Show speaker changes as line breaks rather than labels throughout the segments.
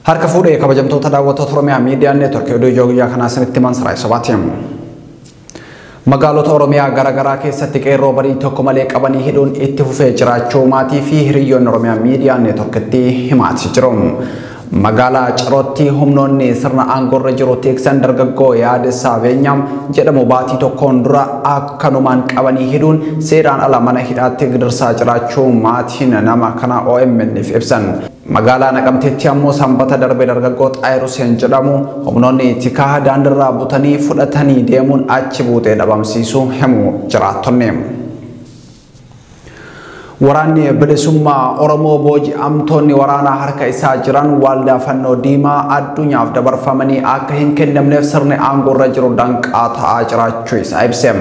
Harka fuudhee kabajamtoota daawwattoota Oromiyaa Miidiyaa Neetwork oduu guyyaa kanaa isinitti mansaraa isabaatiim. Magaalota Oromiyaa garaagaraa keessatti qeerroo barii tokko malee qabanii hidhuun itti fufee jiraachuu maatii fi hiriyoonni Oromiyaa Miidiyaa Neetworkitti himaati jiru. Magaalaa Cirootti humnoonni sirna aangorra jiru tiksan dargaggoo Yaadessaa Beenyaam jedhamu baatii tokkoon dura akkanumaan qabanii hidhuun seeraan ala mana hidhaatti gidirsaa jiraachuu maatiin nama kana OMN'if ibsan. Magaalaa Naqamteetti ammoo sanbata darbe dargaggoo Xaayir Huseen jedhamu humnoonni tikaa daandirraa butanii fudhatanii deemuun achi buutee dhabamsiisuu himu jiraattonni. Waraanni bilisummaa Oromoo booji'amtoonni waraanaa harka isaa jiran Waldaa Fannoo Diimaa addunyaaf dabarfamanii akka hin kennamneef sirni aangorra jiru danqaa ta'aa jiraachuu isaa ibse.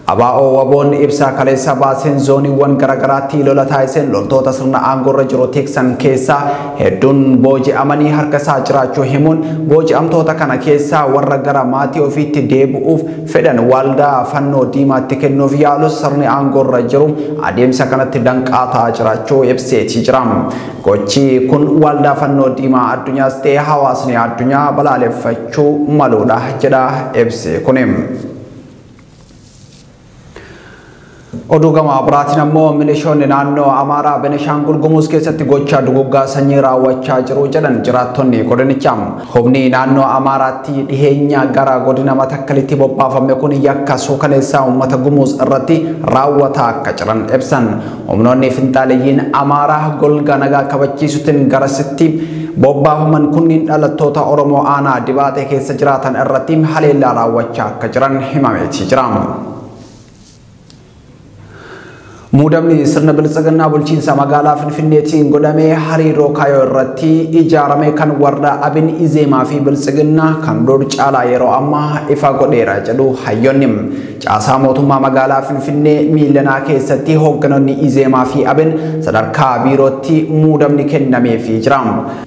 Abaa'oo waboon ibsaa kaleessa baaseen zooniiwwan garaagaraatti lola taasiseen loltoota sirna aangorra jiru tiksan keessaa hedduun booji'amanii harka isaa jiraachuu himuun booji'amtoota kana keessaa warra gara maatii ofiitti deebi'uuf fedhan Waldaa Fannoo Diimaatti kennuuf yaalus sirni aangorra jiru adeemsa kanatti danqaa ta'aa jiraachuu ibseetii jira. Gochi kun Waldaa Fannoo Diimaa addunyaas ta'ee hawaasni addunyaa balaaleffachuu maluudha jedha ibse kunim. Oduu gama biraatiin ammoo milishoonni naannoo Amaaraa Benishaangul Gumuz keessatti gochaa duguggaa sanyii raawwachaa jiru jedhan jiraattonni godinichaa. Humni naannoo Amaaraatti dhiheenya gara godina Matakkalitti bobbaafame kun yakka suukaneessaa uummata Gumuz irratti raawwataa akka jiran ibsan. Humnoonni finxaaleeyyiin Amaaraa golga nagaa kabachiisuutiin garasitti bobbaafaman kunniin dhalattoota Oromoo aanaa Dibaatee keessa jiraatan irratti haleellaa raawwachaa akka jiran himameetii jira. Muudamni sirna bilchaginaa bulchiinsa magaalaa Finfinneetiin godhamee hariiroo kaayoo irratti ijaarame kan warra Abin Izeemaa fi bilchaginaa kan dur caalaa yeroo ammaa ifa godheera jedhu hayyoonni. Caasaa mootummaa magaalaa Finfinnee miilanaa keessatti hoogganoonni Izeemaa fi Abin sadarkaa biirootti muudamni kennameefii jira.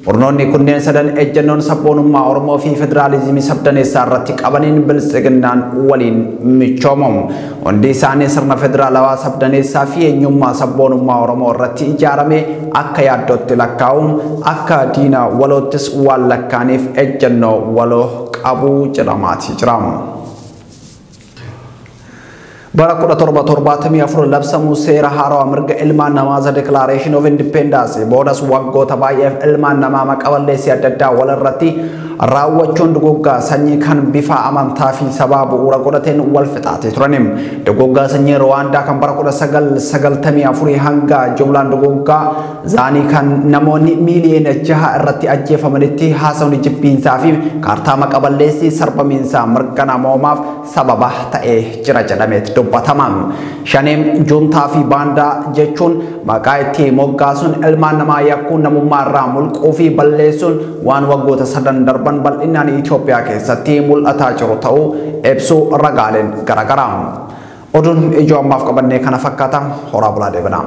Murnoonni kunneen sadan ejjennoon sabboonummaa Oromoo fi federaalizimii sabdaneessaa irratti qabaniin bilchaginaan waliin michoomu. Hundi isaanii sirna federaalawaa sabdaneessaa fi eenyummaa sabboonummaa Oromoo irratti ijaarame akka yaaddootti lakkaa'uun akka diina waloottis waan lakkaaniif ejjennoo waloo qabu jedhamaatii jira. Bara 1774 labsamuu seera haaraa mirga ilmaan namaa Declaration of Independence boodas waggoota baay'eef ilmaan namaa maqaballeessii adda addaa walirratti raawwachuun duguggaa sanyii kan bifa amantaa fi sabaa bu'uura godhateen wal fixaatee turaniim. Duguggaa sanyii Rwaandaa kan bara 1994 hanga jumlaan duguggaa zaanii kan namoonni miiliyoona 6 irratti ajjeefamanitti haasawni jibbiinsaa fi kaartaa maqaballeessii sarbamiinsaa mirga namoomaaf sababa ta'ee jira jedhameeti dubbataman. Shaneem juntaa fi baandaa jechuun maqaa itti moggaasuun ilmaan namaa yakkuun namummaa irraa mulquu fi balleessuun waan waggoota sadan darban bal'inaan Itoophiyaa keessatti mul'ataa jiru ta'uu ibsuu ragaaleen garaagaraa. Oduun ijoo ammaaf qabannee kana fakkaata horaa bulaa deebina.